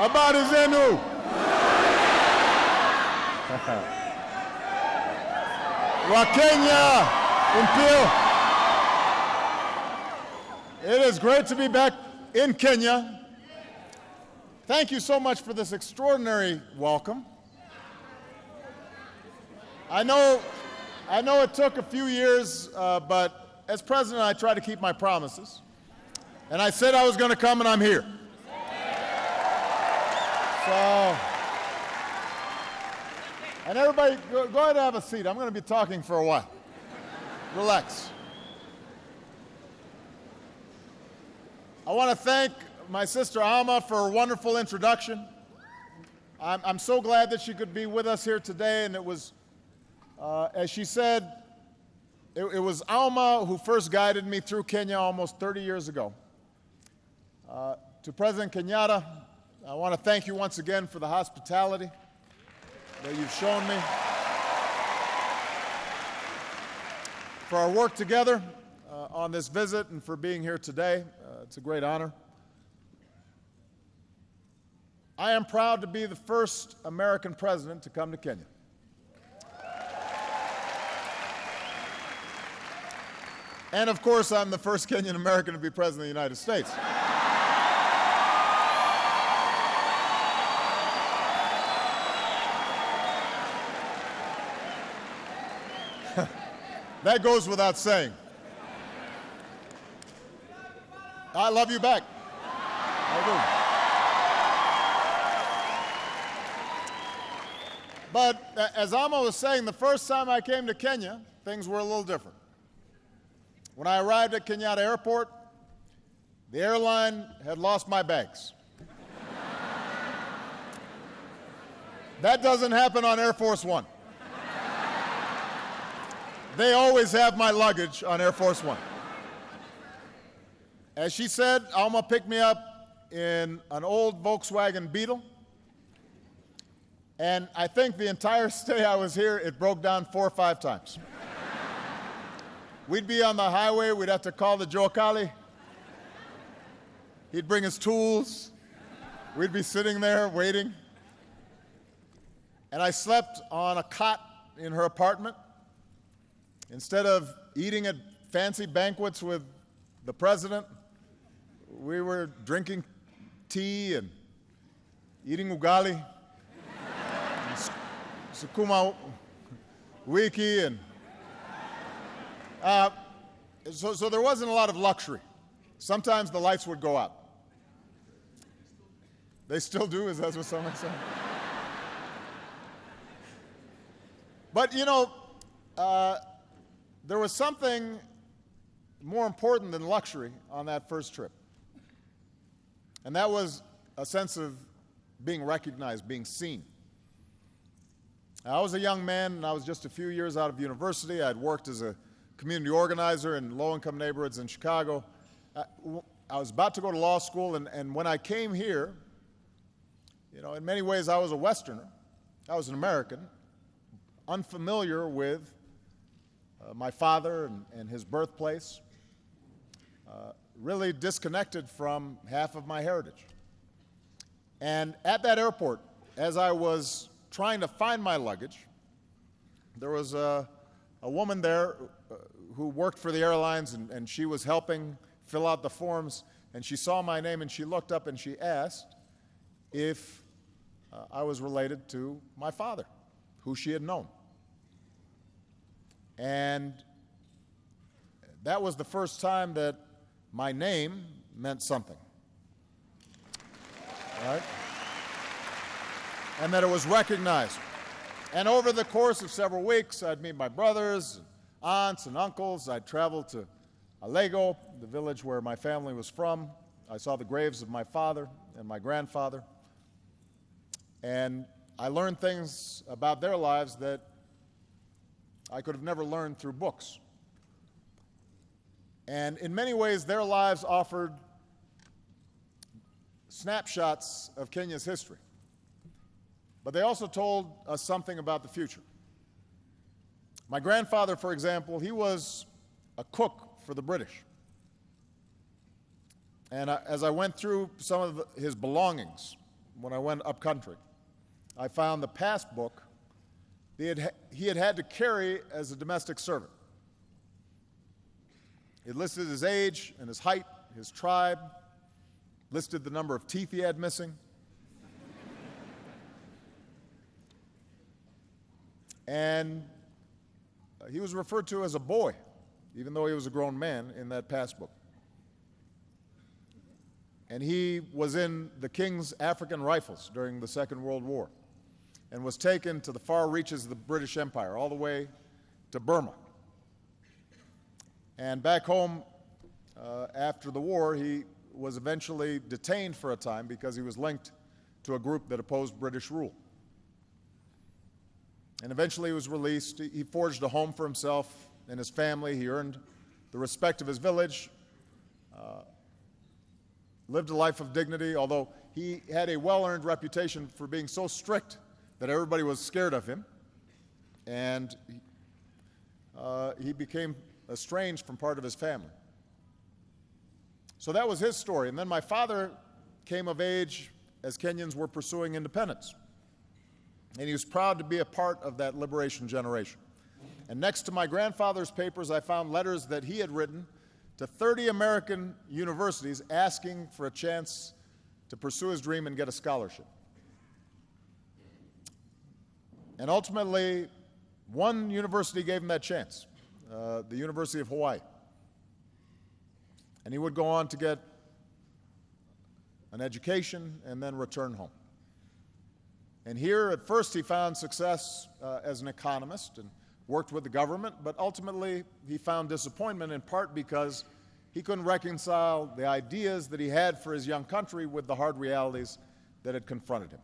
Habari zenu. Wa Kenya, Impio. It is great to be back in Kenya. Thank you so much for this extraordinary welcome. I know it took a few years, but as president, I try to keep my promises. And I said I was going to come, and I'm here. So, and everybody, go ahead and have a seat. I'm going to be talking for a while. Relax. I want to thank my sister Alma for a wonderful introduction. I'm so glad that she could be with us here today, and it was, as she said, it was Alma who first guided me through Kenya almost 30 years ago. To President Kenyatta, I want to thank you once again for the hospitality that you've shown me, for our work together on this visit, and for being here today. It's a great honor. I am proud to be the first American president to come to Kenya. And of course, I'm the first Kenyan American to be president of the United States. That goes without saying. I love you back. I do. But as Alma was saying, the first time I came to Kenya, things were a little different. When I arrived at Kenyatta Airport, the airline had lost my bags. That doesn't happen on Air Force One. They always have my luggage on Air Force One. As she said, Alma picked me up in an old Volkswagen Beetle. And I think the entire stay I was here, it broke down 4 or 5 times. We'd be on the highway, we'd have to call the Joakali. He'd bring his tools. We'd be sitting there waiting. And I slept on a cot in her apartment. Instead of eating at fancy banquets with the president, we were drinking tea and eating ugali, and sukuma wiki, and so there wasn't a lot of luxury. Sometimes the lights would go out. They still do, is that what someone said? But you know, there was something more important than luxury on that first trip. And that was a sense of being recognized, being seen. I was a young man, and I was just a few years out of university. I'd worked as a community organizer in low-income neighborhoods in Chicago. I was about to go to law school, and when I came here, you know, in many ways I was a Westerner. I was an American, unfamiliar with my father and his birthplace, really disconnected from half of my heritage. And at that airport, as I was trying to find my luggage, there was a woman there who worked for the airlines, and she was helping fill out the forms, and she saw my name, and she looked up and she asked if I was related to my father, who she had known. And that was the first time that my name meant something, right? And that it was recognized. And over the course of several weeks, I'd meet my brothers, aunts, and uncles. I'd travel to Alego, the village where my family was from. I saw the graves of my father and my grandfather. And I learned things about their lives that I could have never learned through books. And in many ways, their lives offered snapshots of Kenya's history. But they also told us something about the future. My grandfather, for example, he was a cook for the British. And as I went through some of his belongings, when I went up country, I found the passbook he had had to carry as a domestic servant. It listed his age and his height, his tribe, listed the number of teeth he had missing. And he was referred to as a boy, even though he was a grown man in that passbook. And he was in the King's African Rifles during the Second World War and was taken to the far reaches of the British Empire, all the way to Burma. And back home, after the war, he was eventually detained for a time because he was linked to a group that opposed British rule. And eventually he was released. He forged a home for himself and his family. He earned the respect of his village, lived a life of dignity, although he had a well-earned reputation for being so strict that everybody was scared of him. And he became estranged from part of his family. So that was his story. And then my father came of age as Kenyans were pursuing independence. And he was proud to be a part of that liberation generation. And next to my grandfather's papers, I found letters that he had written to 30 American universities asking for a chance to pursue his dream and get a scholarship. And ultimately, one university gave him that chance, the University of Hawaii. And he would go on to get an education and then return home. And here, at first, he found success as an economist and worked with the government, but ultimately he found disappointment in part because he couldn't reconcile the ideas that he had for his young country with the hard realities that had confronted him.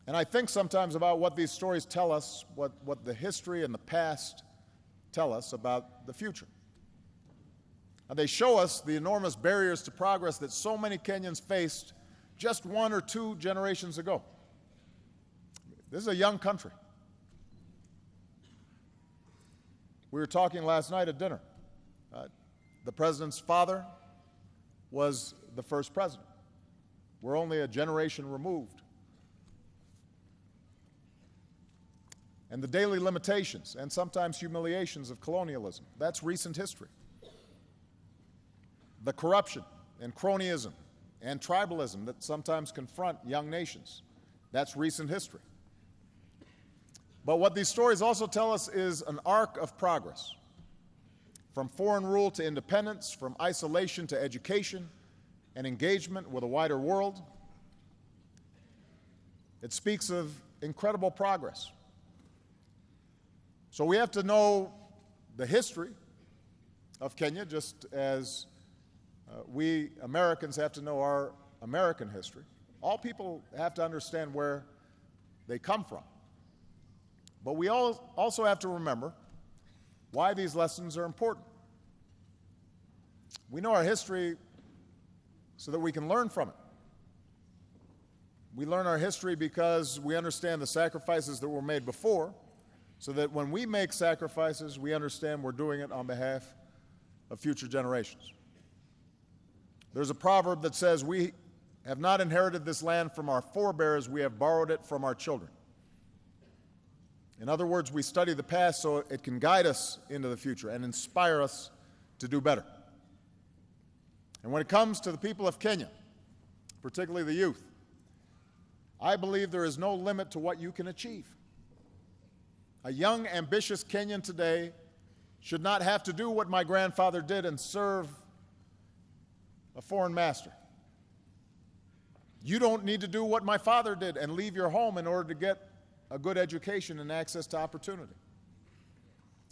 And I think sometimes about what these stories tell us, what the history and the past tell us about the future. And they show us the enormous barriers to progress that so many Kenyans faced just 1 or 2 generations ago. This is a young country. We were talking last night at dinner. The president's father was the first president. We're only a generation removed. And the daily limitations and sometimes humiliations of colonialism, that's recent history. The corruption and cronyism and tribalism that sometimes confront young nations, that's recent history. But what these stories also tell us is an arc of progress. From foreign rule to independence, from isolation to education and engagement with a wider world. It speaks of incredible progress. So we have to know the history of Kenya, just as we Americans have to know our American history. All people have to understand where they come from. But we also have to remember why these lessons are important. We know our history so that we can learn from it. We learn our history because we understand the sacrifices that were made before, so that when we make sacrifices, we understand we're doing it on behalf of future generations. There's a proverb that says, "We have not inherited this land from our forebears, we have borrowed it from our children." In other words, we study the past so it can guide us into the future and inspire us to do better. And when it comes to the people of Kenya, particularly the youth, I believe there is no limit to what you can achieve. A young, ambitious Kenyan today should not have to do what my grandfather did and serve a foreign master. You don't need to do what my father did and leave your home in order to get a good education and access to opportunity.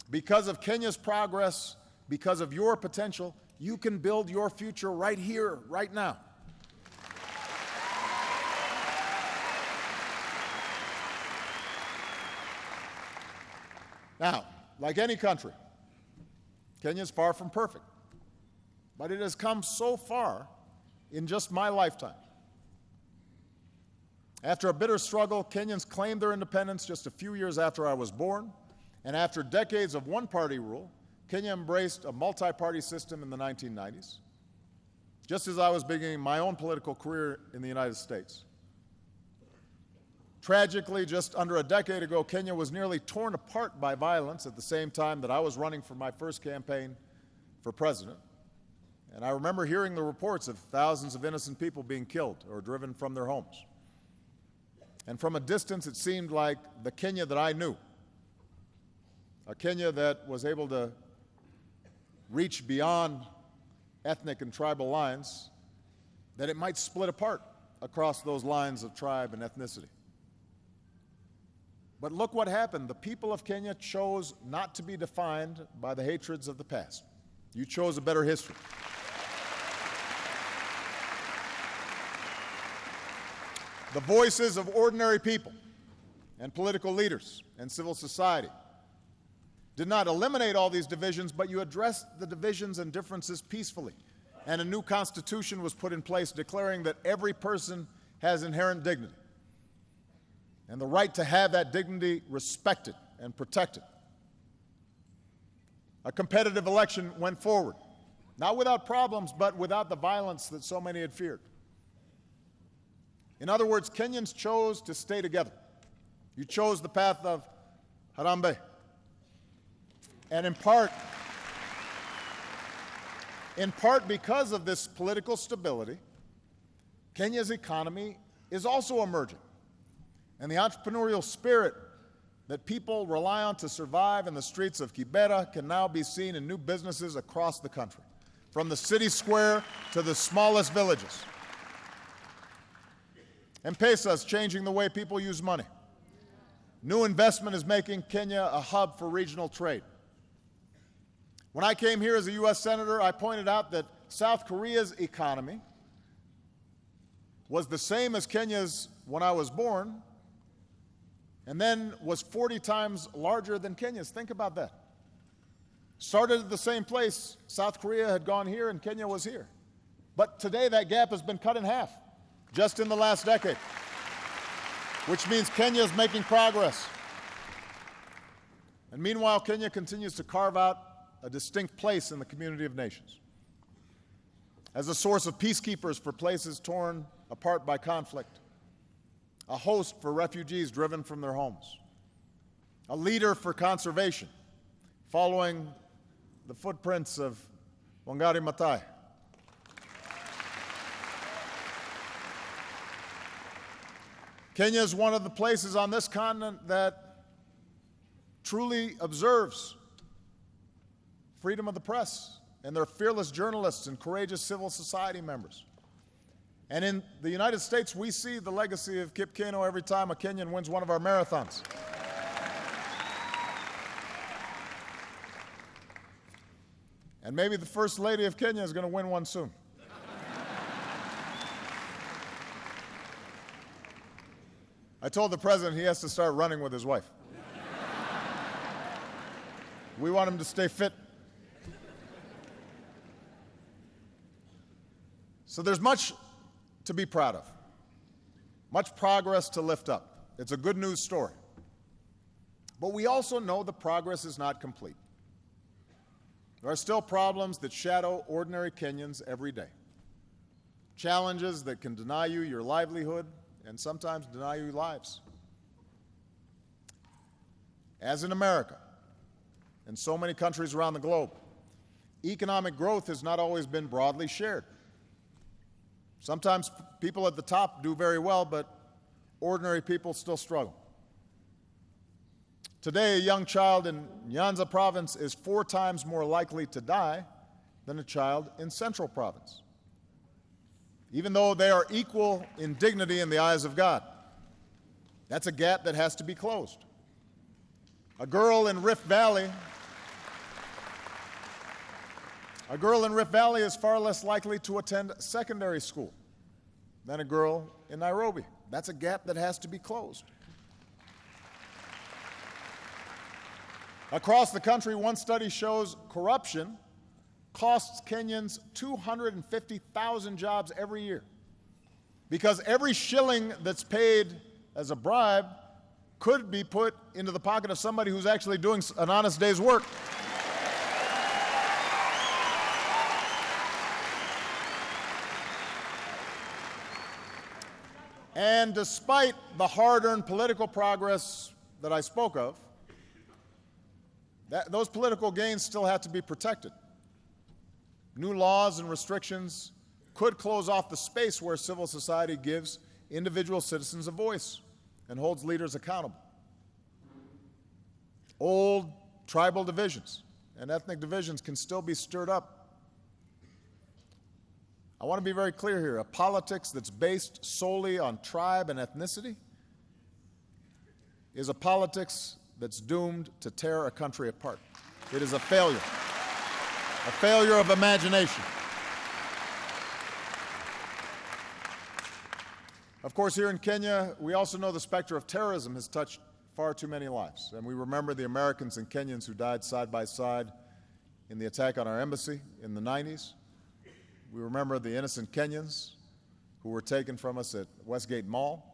Because of Kenya's progress, because of your potential, you can build your future right here, right now. Now, like any country, Kenya is far from perfect, but it has come so far in just my lifetime. After a bitter struggle, Kenyans claimed their independence just a few years after I was born, and after decades of one-party rule, Kenya embraced a multi-party system in the 1990s. just as I was beginning my own political career in the United States. Tragically, just under a decade ago, Kenya was nearly torn apart by violence at the same time that I was running for my first campaign for president. And I remember hearing the reports of thousands of innocent people being killed or driven from their homes. And from a distance, it seemed like the Kenya that I knew, a Kenya that was able to reach beyond ethnic and tribal lines, that it might split apart across those lines of tribe and ethnicity. But look what happened. The people of Kenya chose not to be defined by the hatreds of the past. You chose a better history. The voices of ordinary people and political leaders and civil society did not eliminate all these divisions, but you addressed the divisions and differences peacefully. And a new constitution was put in place declaring that every person has inherent dignity and the right to have that dignity respected and protected. A competitive election went forward, not without problems, but without the violence that so many had feared. In other words, Kenyans chose to stay together. You chose the path of Harambee. And in part because of this political stability, Kenya's economy is also emerging. And the entrepreneurial spirit that people rely on to survive in the streets of Kibera can now be seen in new businesses across the country, from the city square to the smallest villages. M-Pesa is changing the way people use money. New investment is making Kenya a hub for regional trade. When I came here as a U.S. Senator, I pointed out that South Korea's economy was the same as Kenya's when I was born, and then was 40 times larger than Kenya's. Think about that. Started at the same place. South Korea had gone here and Kenya was here. But today that gap has been cut in half, just in the last decade, which means Kenya is making progress. And meanwhile, Kenya continues to carve out a distinct place in the community of nations as a source of peacekeepers for places torn apart by conflict, a host for refugees driven from their homes, a leader for conservation, following the footprints of Wangari Maathai. Kenya is one of the places on this continent that truly observes freedom of the press and their fearless journalists and courageous civil society members. And in the United States, we see the legacy of Kip Keino every time a Kenyan wins one of our marathons. And maybe the First Lady of Kenya is going to win one soon. I told the President he has to start running with his wife. We want him to stay fit. So there's much to be proud of, much progress to lift up. It's a good news story. But we also know the progress is not complete. There are still problems that shadow ordinary Kenyans every day. Challenges that can deny you your livelihood and sometimes deny you lives. As in America and so many countries around the globe, economic growth has not always been broadly shared. Sometimes people at the top do very well, but ordinary people still struggle. Today, a young child in Nyanza province is 4 times more likely to die than a child in Central province, even though they are equal in dignity in the eyes of God. That's a gap that has to be closed. A girl in Rift Valley is far less likely to attend secondary school than a girl in Nairobi. That's a gap that has to be closed. Across the country, one study shows corruption costs Kenyans 250,000 jobs every year, because every shilling that's paid as a bribe could be put into the pocket of somebody who's actually doing an honest day's work. And despite the hard-earned political progress that I spoke of, those political gains still have to be protected. New laws and restrictions could close off the space where civil society gives individual citizens a voice and holds leaders accountable. Old tribal divisions and ethnic divisions can still be stirred up. I want to be very clear here. A politics that's based solely on tribe and ethnicity is a politics that's doomed to tear a country apart. It is a failure of imagination. Of course, here in Kenya, we also know the specter of terrorism has touched far too many lives. And we remember the Americans and Kenyans who died side by side in the attack on our embassy in the 90s. We remember the innocent Kenyans who were taken from us at Westgate Mall.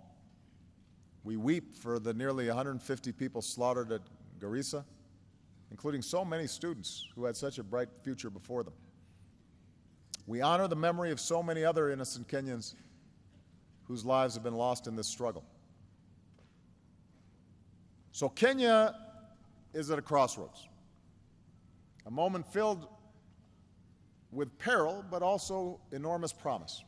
We weep for the nearly 150 people slaughtered at Garissa, including so many students who had such a bright future before them. We honor the memory of so many other innocent Kenyans whose lives have been lost in this struggle. So Kenya is at a crossroads, a moment filled with peril, but also enormous promise.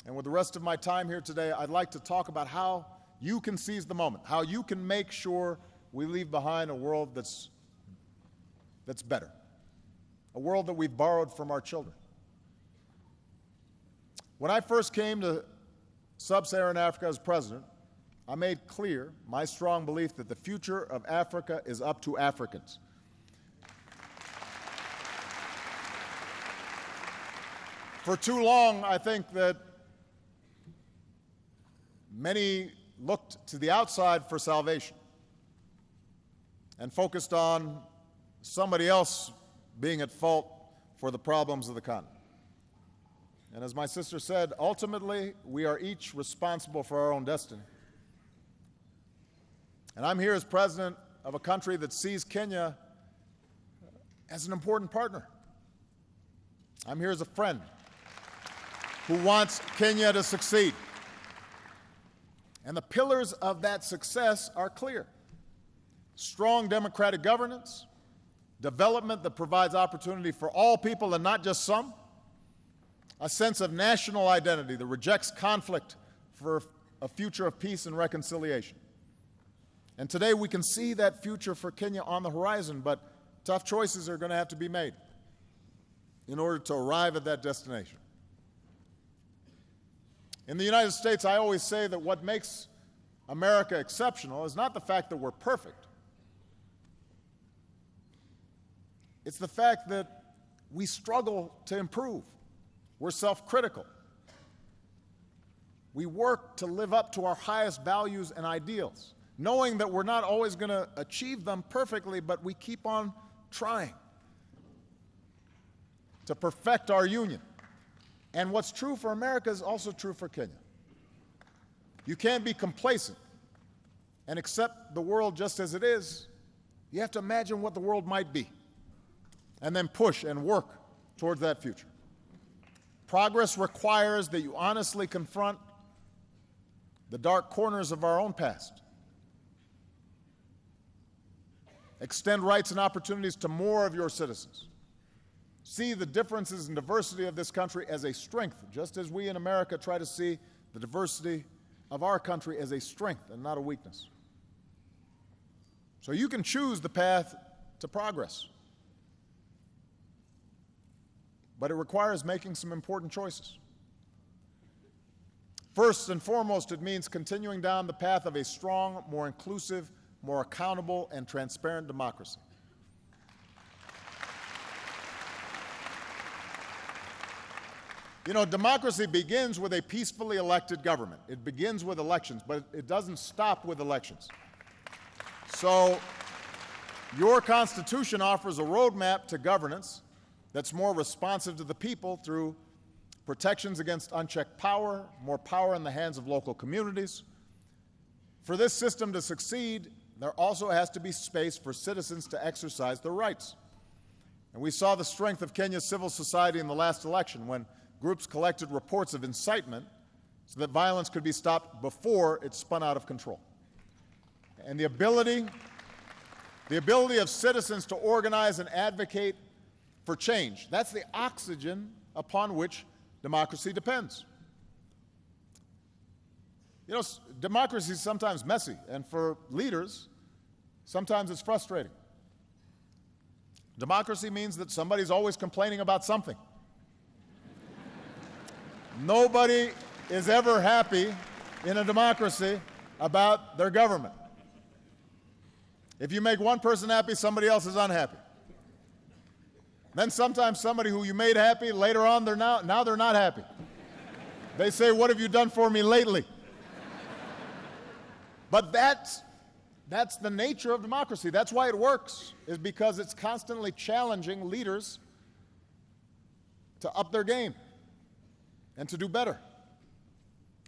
And with the rest of my time here today, I'd like to talk about how you can seize the moment, how you can make sure we leave behind a world that's better, a world that we've borrowed from our children. When I first came to Sub-Saharan Africa as president, I made clear my strong belief that the future of Africa is up to Africans. For too long, I think that many looked to the outside for salvation and focused on somebody else being at fault for the problems of the continent. And as my sister said, ultimately, we are each responsible for our own destiny. And I'm here as president of a country that sees Kenya as an important partner. I'm here as a friend who wants Kenya to succeed. And the pillars of that success are clear: strong democratic governance, development that provides opportunity for all people and not just some, a sense of national identity that rejects conflict for a future of peace and reconciliation. And today we can see that future for Kenya on the horizon, but tough choices are going to have to be made in order to arrive at that destination. In the United States, I always say that what makes America exceptional is not the fact that we're perfect. It's the fact that we struggle to improve. We're self-critical. We work to live up to our highest values and ideals, knowing that we're not always going to achieve them perfectly, but we keep on trying to perfect our union. And what's true for America is also true for Kenya. You can't be complacent and accept the world just as it is. You have to imagine what the world might be and then push and work towards that future. Progress requires that you honestly confront the dark corners of our own past, extend rights and opportunities to more of your citizens, see the differences and diversity of this country as a strength, just as we in America try to see the diversity of our country as a strength and not a weakness. So you can choose the path to progress, but it requires making some important choices. First and foremost, it means continuing down the path of a strong, more inclusive, more accountable, and transparent democracy. You know, democracy begins with a peacefully elected government. It begins with elections, but it doesn't stop with elections. So your Constitution offers a roadmap to governance that's more responsive to the people through protections against unchecked power, more power in the hands of local communities. For this system to succeed, there also has to be space for citizens to exercise their rights. And we saw the strength of Kenya's civil society in the last election when groups collected reports of incitement so that violence could be stopped before it spun out of control. And the ability of citizens to organize and advocate for change, that's the oxygen upon which democracy depends. You know, democracy is sometimes messy, and for leaders, sometimes it's frustrating. Democracy means that somebody's always complaining about something. Nobody is ever happy in a democracy about their government. If you make one person happy, somebody else is unhappy. Then sometimes somebody who you made happy, later on now they're not happy. They say, "What have you done for me lately?" But that's the nature of democracy. That's why it works, is because it's constantly challenging leaders to up their game and to do better.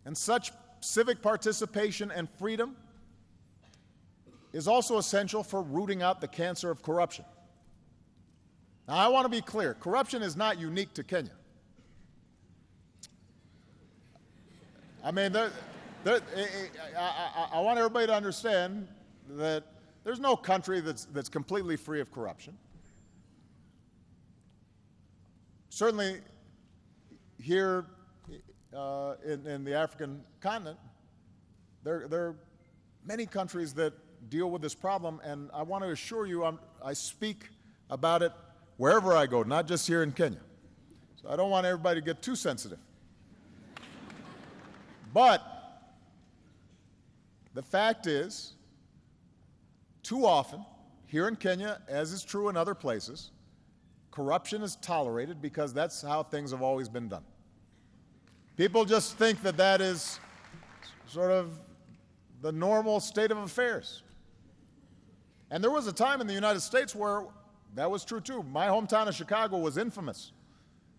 And such civic participation and freedom is also essential for rooting out the cancer of corruption. Now, I want to be clear. Corruption is not unique to Kenya. I mean, I want everybody to understand that there's no country that's completely free of corruption. Certainly, here in the African continent, there are many countries that deal with this problem, and I want to assure you I speak about it wherever I go, not just here in Kenya. So I don't want everybody to get too sensitive. But the fact is, too often, here in Kenya, as is true in other places, corruption is tolerated because that's how things have always been done. People just think that that is sort of the normal state of affairs. And there was a time in the United States where that was true too. My hometown of Chicago was infamous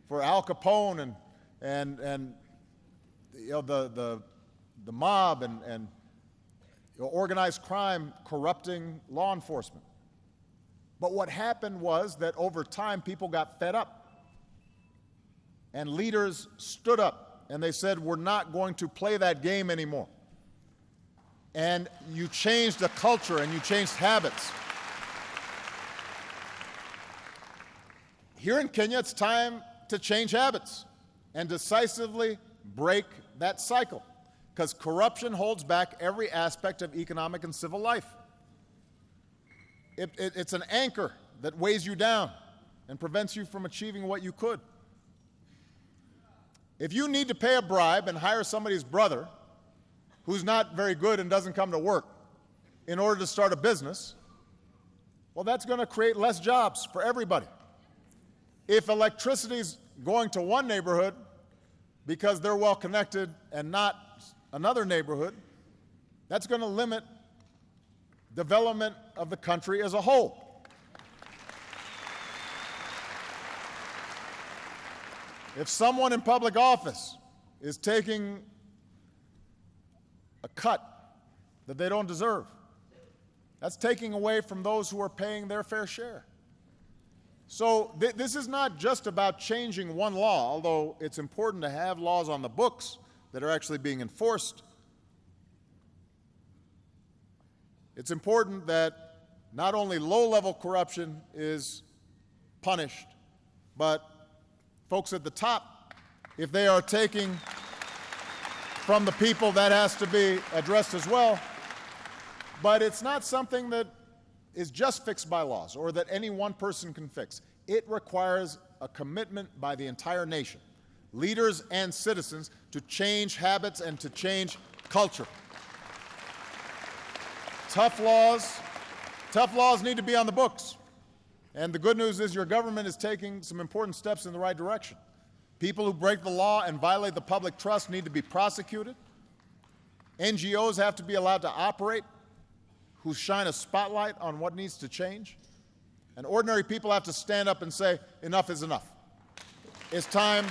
for Al Capone and you know, the mob and organized crime corrupting law enforcement. But what happened was that over time people got fed up, and leaders stood up and they said, "We're not going to play that game anymore." And you changed the culture and you changed habits. Here in Kenya, it's time to change habits and decisively break that cycle, because corruption holds back every aspect of economic and civil life. It's an anchor that weighs you down and prevents you from achieving what you could. If you need to pay a bribe and hire somebody's brother who's not very good and doesn't come to work in order to start a business, well, that's going to create less jobs for everybody. If electricity's going to one neighborhood because they're well connected and not another neighborhood, that's going to limit development of the country as a whole. If someone in public office is taking a cut that they don't deserve, that's taking away from those who are paying their fair share. So this is not just about changing one law, although it's important to have laws on the books that are actually being enforced. It's important that not only low-level corruption is punished, but folks at the top, if they are taking from the people, that has to be addressed as well. But it's not something that is just fixed by laws or that any one person can fix. It requires a commitment by the entire nation, leaders and citizens, to change habits and to change culture. Tough laws need to be on the books. And the good news is your government is taking some important steps in the right direction. People who break the law and violate the public trust need to be prosecuted. NGOs have to be allowed to operate, who shine a spotlight on what needs to change. And ordinary people have to stand up and say, enough is enough. It's time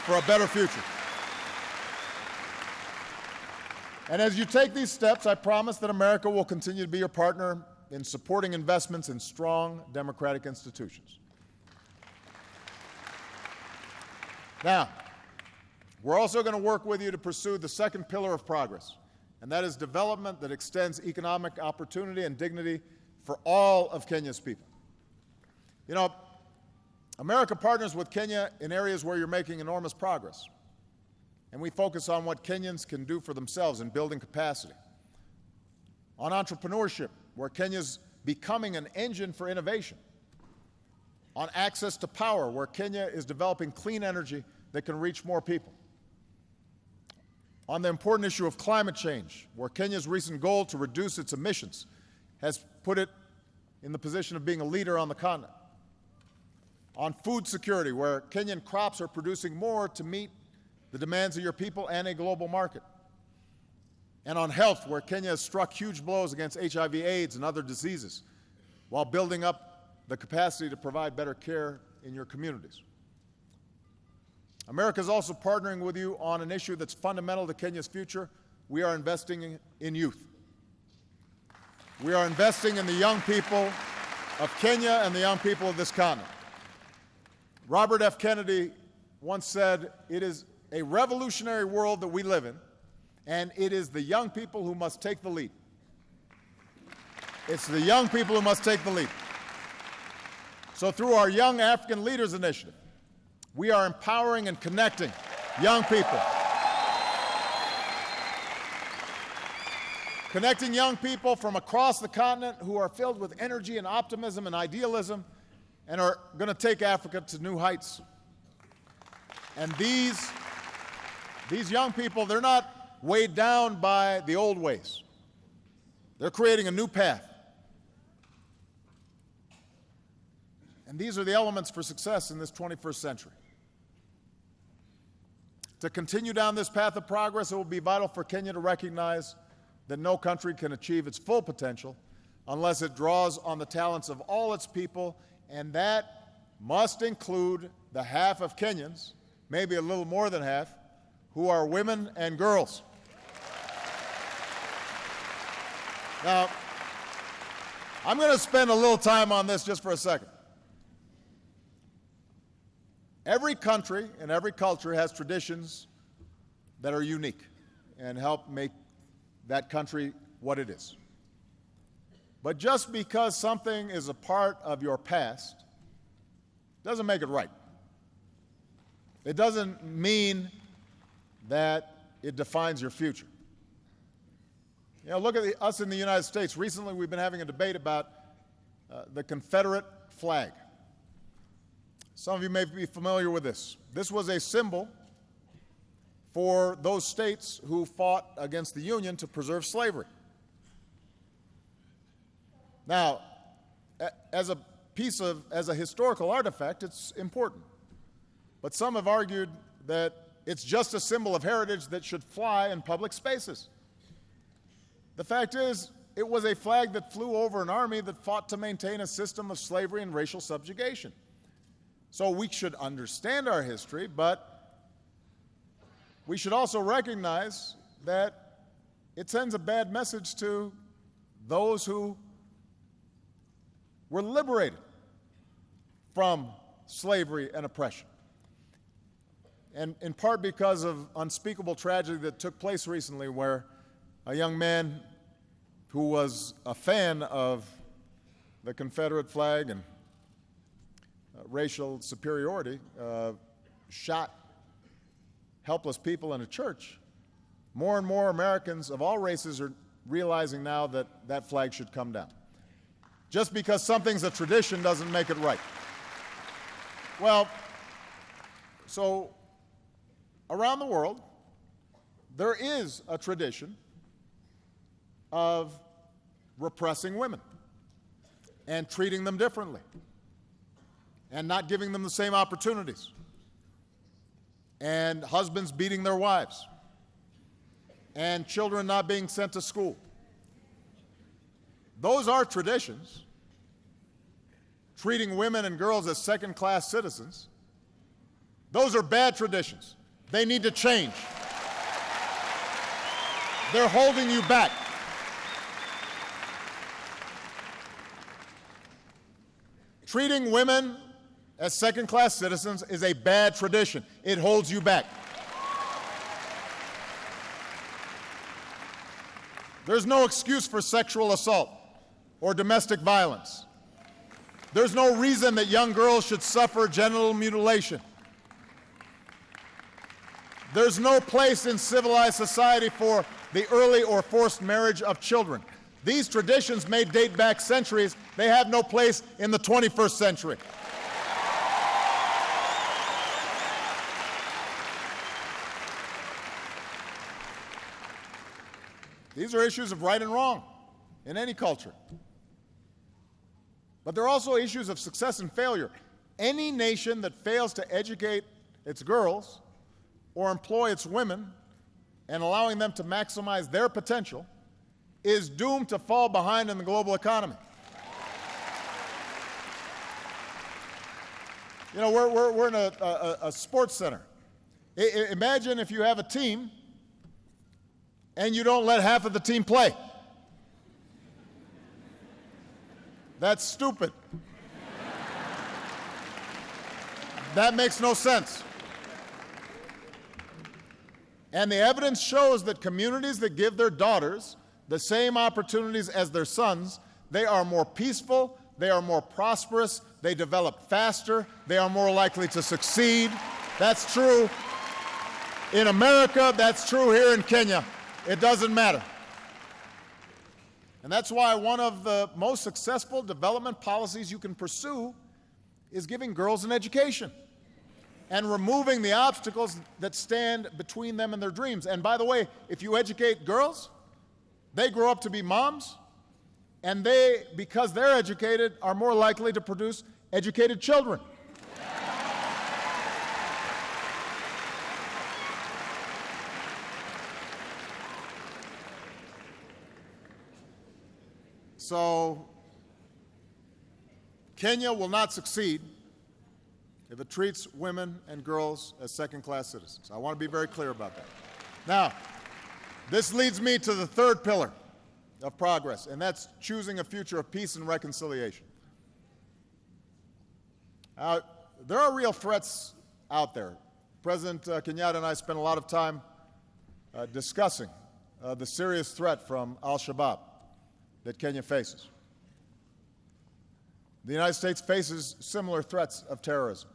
for a better future. And as you take these steps, I promise that America will continue to be your partner in supporting investments in strong democratic institutions. Now, We're also going to work with you to pursue the second pillar of progress, and that is development that extends economic opportunity and dignity for all of Kenya's people. You know, America partners with Kenya in areas where you're making enormous progress, and we focus on what Kenyans can do for themselves in building capacity. On entrepreneurship, where Kenya's becoming an engine for innovation. On access to power, where Kenya is developing clean energy that can reach more people. On the important issue of climate change, where Kenya's recent goal to reduce its emissions has put it in the position of being a leader on the continent. On food security, where Kenyan crops are producing more to meet the demands of your people and a global market. And on health, where Kenya has struck huge blows against HIV/AIDS and other diseases, while building up the capacity to provide better care in your communities. America is also partnering with you on an issue that's fundamental to Kenya's future. We are investing in youth. We are investing in the young people of Kenya and the young people of this continent. Robert F. Kennedy once said, "It is a revolutionary world that we live in, and it is the young people who must take the lead." It's the young people who must take the lead. So through our Young African Leaders Initiative, we are empowering and connecting young people. Connecting young people from across the continent who are filled with energy and optimism and idealism and are going to take Africa to new heights. And these young people, they're not weighed down by the old ways. They're creating a new path. And these are the elements for success in this 21st century. To continue down this path of progress, it will be vital for Kenya to recognize that no country can achieve its full potential unless it draws on the talents of all its people, and that must include the half of Kenyans, maybe a little more than half, who are women and girls. Now, I'm going to spend a little time on this just for a second. Every country and every culture has traditions that are unique and help make that country what it is. But just because something is a part of your past doesn't make it right. It doesn't mean that it defines your future. You know, look at us in the United States. Recently, we've been having a debate about the Confederate flag. Some of you may be familiar with this. This was a symbol for those states who fought against the Union to preserve slavery. Now, as a historical artifact, it's important. But some have argued that it's just a symbol of heritage that should fly in public spaces. The fact is, it was a flag that flew over an army that fought to maintain a system of slavery and racial subjugation. So we should understand our history, but we should also recognize that it sends a bad message to those who were liberated from slavery and oppression. And in part because of unspeakable tragedy that took place recently, where a young man who was a fan of the Confederate flag and racial superiority shot helpless people in a church. More and more Americans of all races are realizing now that that flag should come down. Just because something's a tradition doesn't make it right. Well, so around the world, there is a tradition of repressing women and treating them differently and not giving them the same opportunities, and husbands beating their wives, and children not being sent to school. Those are traditions. Treating women and girls as second-class citizens, those are bad traditions. They need to change. They're holding you back. Treating women as second-class citizens is a bad tradition. It holds you back. There's no excuse for sexual assault or domestic violence. There's no reason that young girls should suffer genital mutilation. There's no place in civilized society for the early or forced marriage of children. These traditions may date back centuries. They have no place in the 21st century. These are issues of right and wrong in any culture. But they're also issues of success and failure. Any nation that fails to educate its girls or employ its women and allowing them to maximize their potential is doomed to fall behind in the global economy. You know, we're in a sports center. Imagine if you have a team and you don't let half of the team play. That's stupid. That makes no sense. And the evidence shows that communities that give their daughters the same opportunities as their sons, they are more peaceful, they are more prosperous, they develop faster, they are more likely to succeed. That's true in America, that's true here in Kenya. It doesn't matter. And that's why one of the most successful development policies you can pursue is giving girls an education and removing the obstacles that stand between them and their dreams. And by the way, if you educate girls, they grow up to be moms, and they, because they're educated, are more likely to produce educated children. So, Kenya will not succeed if it treats women and girls as second-class citizens. I want to be very clear about that. Now, this leads me to the third pillar of progress, and that's choosing a future of peace and reconciliation. There are real threats out there. President Kenyatta and I spent a lot of time discussing the serious threat from al-Shabaab that Kenya faces. The United States faces similar threats of terrorism.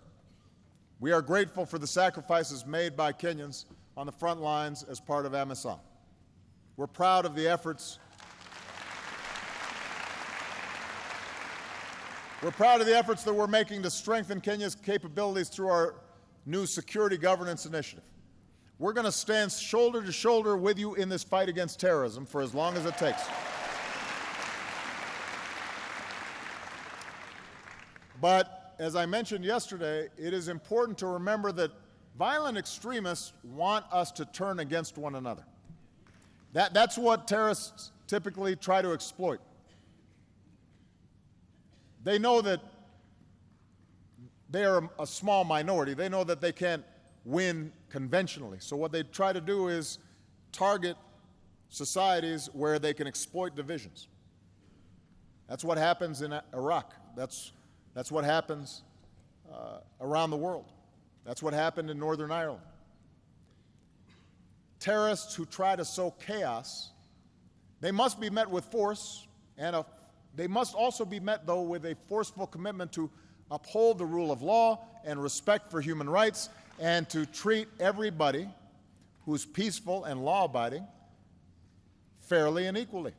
We are grateful for the sacrifices made by Kenyans on the front lines as part of AMISOM. We're proud of the efforts that we're making to strengthen Kenya's capabilities through our new security governance initiative. We're going to stand shoulder to shoulder with you in this fight against terrorism for as long as it takes. But as I mentioned yesterday, it is important to remember that violent extremists want us to turn against one another. That's what terrorists typically try to exploit. They know that they are a small minority. They know that they can't win conventionally. So what they try to do is target societies where they can exploit divisions. That's what happens in Iraq. That's what happens around the world. That's what happened in Northern Ireland. Terrorists who try to sow chaos, they must be met with force, and they must also be met, though, with a forceful commitment to uphold the rule of law and respect for human rights, and to treat everybody who's peaceful and law-abiding fairly and equally.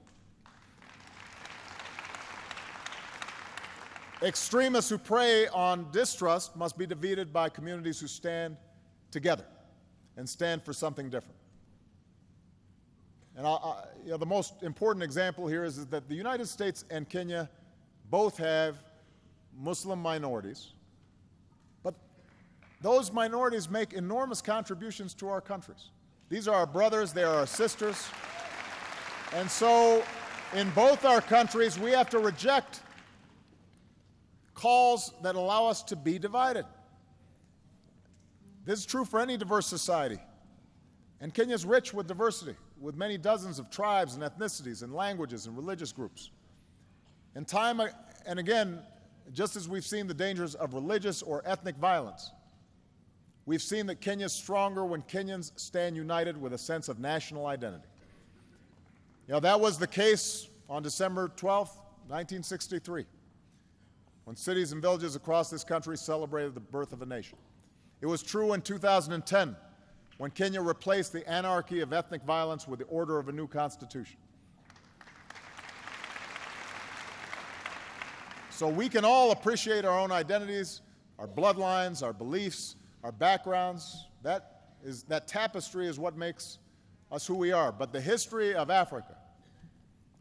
Extremists who prey on distrust must be defeated by communities who stand together and stand for something different. And the most important example here is that the United States and Kenya both have Muslim minorities, but those minorities make enormous contributions to our countries. These are our brothers, they are our sisters, and so in both our countries we have to reject calls that allow us to be divided. This is true for any diverse society. And Kenya is rich with diversity, with many dozens of tribes and ethnicities and languages and religious groups. And time and again, just as we've seen the dangers of religious or ethnic violence, we've seen that Kenya is stronger when Kenyans stand united with a sense of national identity. That was the case on December 12, 1963, when cities and villages across this country celebrated the birth of a nation. It was true in 2010, when Kenya replaced the anarchy of ethnic violence with the order of a new constitution. So we can all appreciate our own identities, our bloodlines, our beliefs, our backgrounds. That tapestry is what makes us who we are. But the history of Africa,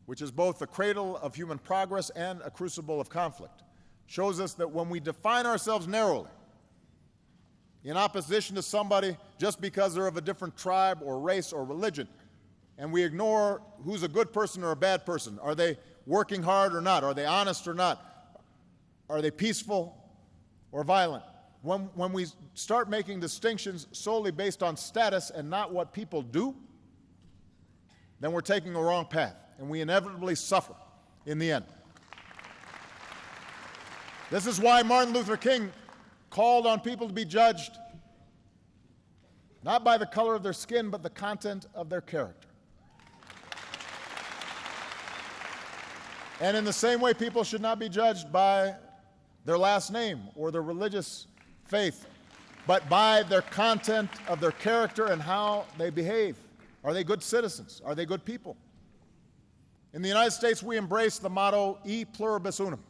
which is both the cradle of human progress and a crucible of conflict, shows us that when we define ourselves narrowly, in opposition to somebody just because they're of a different tribe or race or religion, and we ignore who's a good person or a bad person, are they working hard or not, are they honest or not, are they peaceful or violent? When we start making distinctions solely based on status and not what people do, then we're taking a wrong path, and we inevitably suffer in the end. This is why Martin Luther King called on people to be judged not by the color of their skin, but the content of their character. And in the same way, people should not be judged by their last name or their religious faith, but by their content of their character and how they behave. Are they good citizens? Are they good people? In the United States, we embrace the motto, e pluribus unum.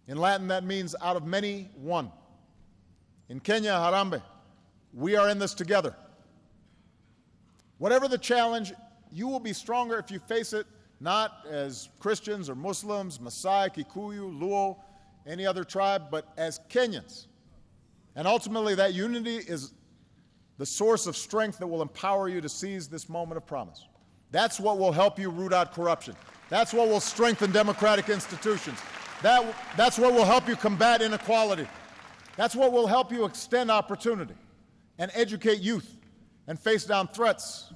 In Latin, that means out of many, one. In Kenya, Harambee, we are in this together. Whatever the challenge, you will be stronger if you face it not as Christians or Muslims, Maasai, Kikuyu, Luo, any other tribe, but as Kenyans. And ultimately, that unity is the source of strength that will empower you to seize this moment of promise. That's what will help you root out corruption. That's what will strengthen democratic institutions. That's what will help you combat inequality. That's what will help you extend opportunity and educate youth and face down threats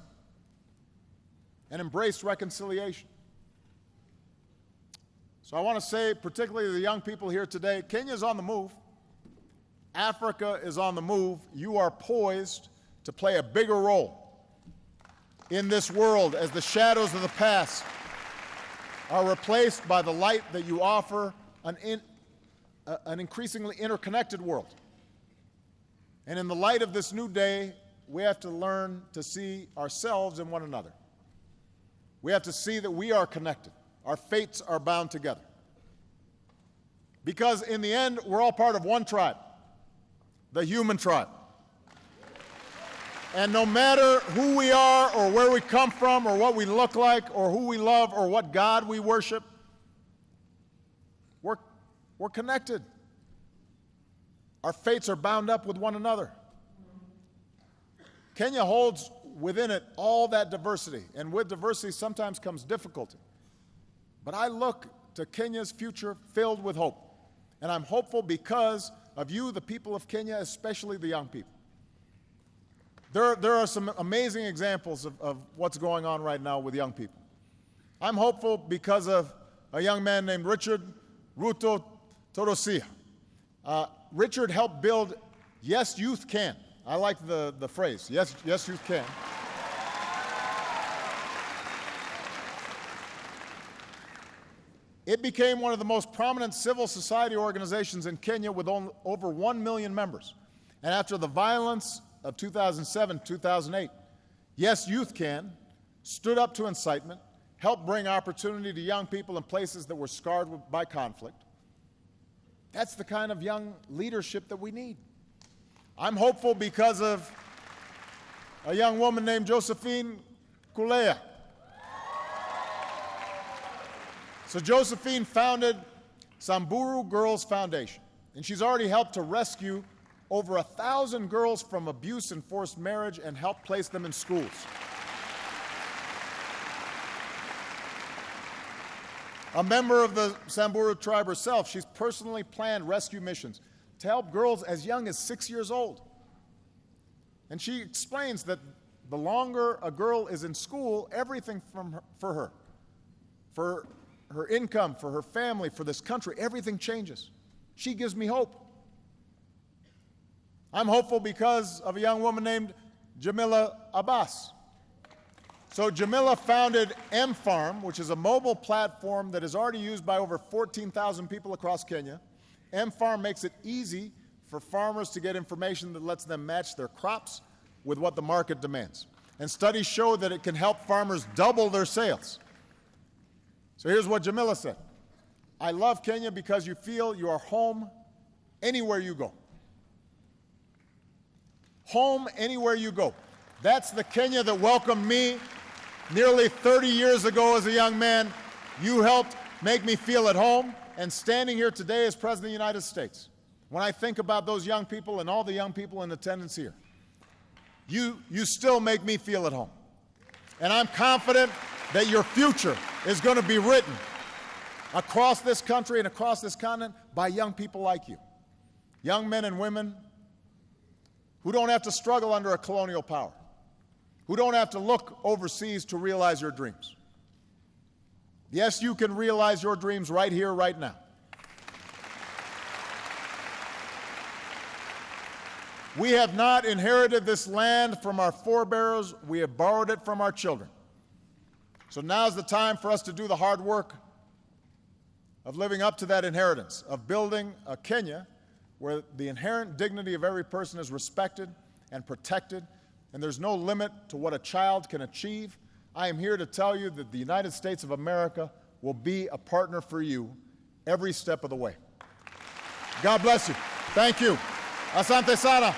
and embrace reconciliation. So I want to say, particularly to the young people here today, Kenya is on the move. Africa is on the move. You are poised to play a bigger role in this world as the shadows of the past are replaced by the light that you offer an increasingly interconnected world. And in the light of this new day, we have to learn to see ourselves in one another. We have to see that we are connected. Our fates are bound together. Because in the end, we're all part of one tribe, the human tribe. And no matter who we are or where we come from or what we look like or who we love or what God we worship, we're connected. Our fates are bound up with one another. Kenya holds within it all that diversity, and with diversity sometimes comes difficulty. But I look to Kenya's future filled with hope, and I'm hopeful because of you, the people of Kenya, especially the young people. There are some amazing examples of what's going on right now with young people. I'm hopeful because of a young man named Richard Ruto Torosia. Richard helped build Yes, Youth Can. I like the phrase, yes, Youth Can. It became one of the most prominent civil society organizations in Kenya with over 1 million members. And after the violence of 2007, 2008, Yes, Youth Can stood up to incitement, helped bring opportunity to young people in places that were scarred by conflict. That's the kind of young leadership that we need. I'm hopeful because of a young woman named Josephine Kulea. So Josephine founded Samburu Girls Foundation, and she's already helped to rescue over 1,000 girls from abuse and forced marriage and helped place them in schools. A member of the Samburu tribe herself, she's personally planned rescue missions to help girls as young as 6 years old. And she explains that the longer a girl is in school, everything for her income, for her family, for this country, everything changes. She gives me hope. I'm hopeful because of a young woman named Jamila Abbas. So Jamila founded M-Farm, which is a mobile platform that is already used by over 14,000 people across Kenya. M-Farm makes it easy for farmers to get information that lets them match their crops with what the market demands. And studies show that it can help farmers double their sales. So here's what Jamila said. I love Kenya because you feel you are home anywhere you go. Home anywhere you go. That's the Kenya that welcomed me nearly 30 years ago as a young man. You helped make me feel at home, and standing here today as President of the United States, when I think about those young people and all the young people in attendance here, you still make me feel at home. And I'm confident that your future is going to be written across this country and across this continent by young people like you. Young men and women who don't have to struggle under a colonial power, who don't have to look overseas to realize your dreams. Yes, you can realize your dreams right here, right now. We have not inherited this land from our forebears. We have borrowed it from our children. So now's the time for us to do the hard work of living up to that inheritance, of building a Kenya where the inherent dignity of every person is respected and protected, and there's no limit to what a child can achieve. I am here to tell you that the United States of America will be a partner for you every step of the way. God bless you. Thank you. Asante sana.